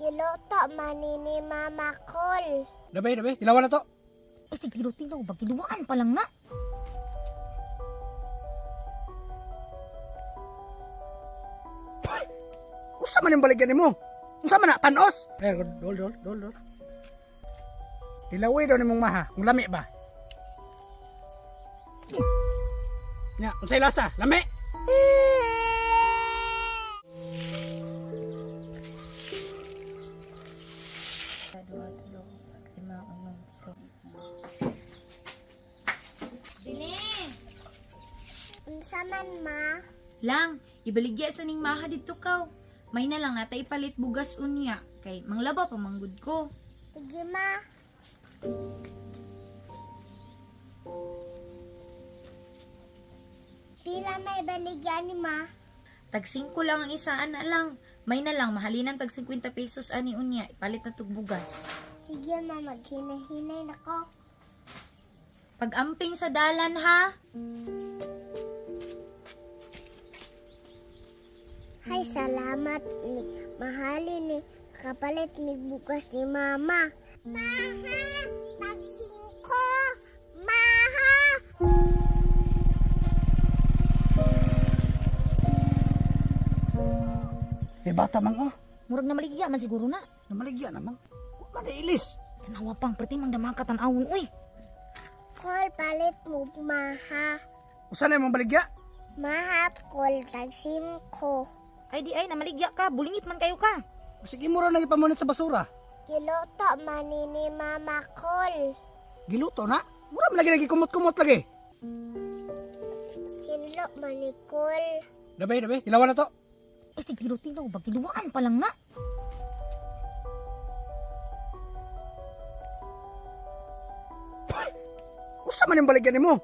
Giluto manini Mama Kol. Dabay, tilawan na to. Ay, sige, tilaw, bagiluwaan pa lang na. Usa man yung baligyan mo? Unsa man na, panos? Dol. Tilaway daw ni mong maha, kung lami ba? Nya, unsay lasa? Lami? Unsa man ma? Lang, ibaligya sa ning maha dito kaw. May na lang nata ipalit bugas unya. Kay manglaba pa manggod ko. Sige ma. Pila may baligyan ni ma? Tag 5 lang ang isaan na lang. May na lang mahalinan tag 50 pesos ani unya. Ipalit na tug bugas. Sige ma, maghinay-hinay na ko. Pag-amping sa dalan ha. Hay, salamat ni mahali ni kapalit ni bukas ni mama. Maha, tagsingko. Maha. Bata mang oh. Murag na maligya man siguro na. Namaligya namang. Huwag man nailis. Tanawa pang perti mang damang katanawon, uy. Kol, palit mo maha. Usa na yung baligya? Maha at kol, tagsingko. Ay di ay, namaligya ka, bulingit man kayo ka. Sige mo rin nagipamunit sa basura. Giluto manini Mama Kol. Giluto na? Mura man lagi kumot-kumot lagi. Hinlo manikol. Dabay, tilawan na to. Ay, sige, tilaw, bagiluwaan pa lang na. Usa man yung baligyan mo?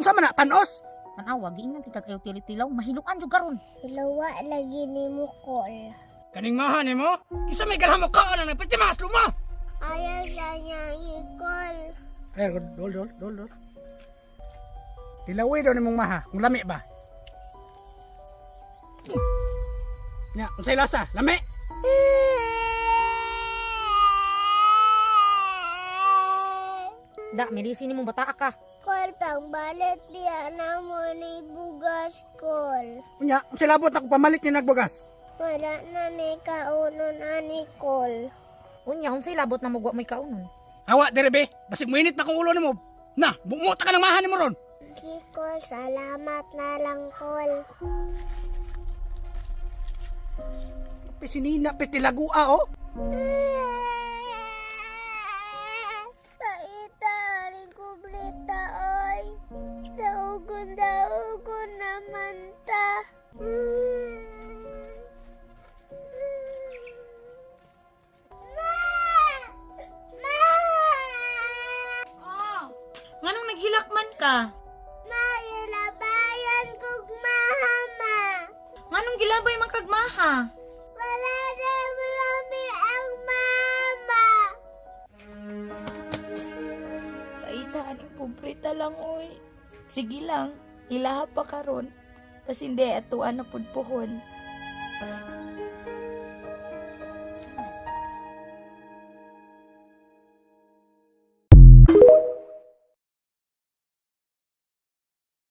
Unsa man na, panos? Tanawa, giingnan tika kayo tilaw, mahiluan jud karon. Hilawa lagi ni mo kol. Kaning maha ni mo? Isa may galhan mo ka na nagpiti mas luma. Ayaw siya niya ikol. Dol. Tilaway daw ni mong maha, kung lami ba? Nya, unsay lasa? Lami? Da, milisi ni mong bata ka. Kol, pang balit diya na mo ni bugas kol. Nya, unsay labot ako pamalit ni nagbugas? Wala na ni kaunon ani kol. Unya, unsay labot na mugwa mo'y kaunon. Hawa, derebe, basig mo init pa kung ulo ni mo. Na, bumuta ka ng maha ni mo ron. Kikol, salamat na lang kol. Pisinina, pitilagua, oh. Paita, rin kublita, oy. Daugon naman ta. Oh, nganong naghilakman ka? Mailabayan kog mahama. Nganong gilabay man kag maha? Wala na marami ang mama. Kaitaan yung pumprita lang, oy. Sige lang, ilaha pa karon. Pas hindi, atuan na pudpuhon.